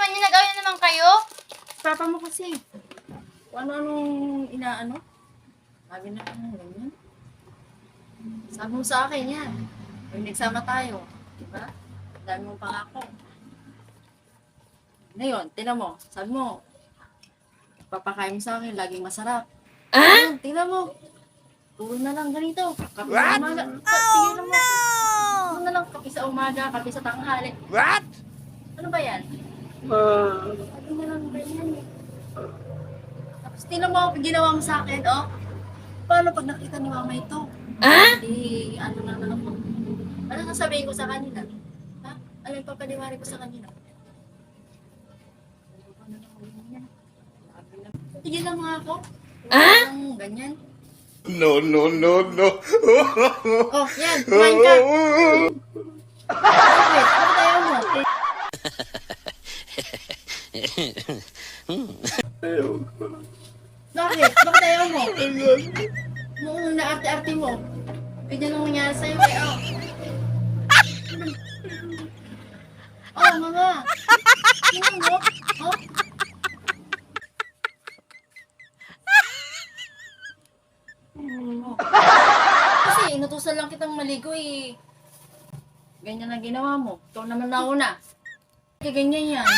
naman yun? Nag-away na naman kayo? Papa mo kasi. Kung ano-anong inaano. Sabi na ganyan. Sabi mo sa akin yan. Pag nagsama tayo. Diba? Dami mong pangako. Ngayon, tinan mo. Sabi mo, papakain mo sa akin, laging masarap. Ngayon, tingnan mo. Puro na lang ganito. Kape sa umaga. Tingnan mo. Puro na lang kape sa umaga, kape sa tanghali. What? Ano ba yan? Sabi na lang ganyan. Tapos tingnan mo, ginawa mo sa akin, oh. Paano pag nakita ni mama ito? Hindi, ano na lang ako. Ano sasabihin ko sa kanila? Ha? Ano yung papaliwari ko sa kanila? Tigil lang mga ako. Ganyan. No, no, no, no. Oh, yan. Kumain ka. Bakit? Bakit ayaw mo? Bakit? Bakit ayaw mo? Nung naarte-arte mo. Ganyan ang nangyari sa'yo. Oh. Oh, mama. Tingnan mo. Oh. Kasi inutusan lang kitang maligo eh. Ganyan ang ginawa mo. Ikaw naman nauna. Kaya ganyan yan.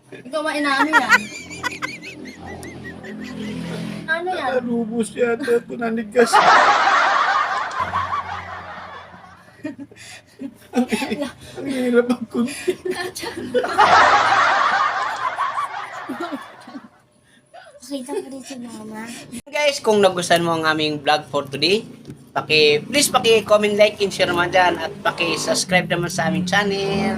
Ikaw inaano yan? Ano yan? Lubos yata ito nanigas. Ang hirap ang kunti. Nakita ko rin si mama. Guys, kung nagustuhan mo ang aming vlog for today, please comment, like, and share naman dyan at subscribe naman sa aming channel.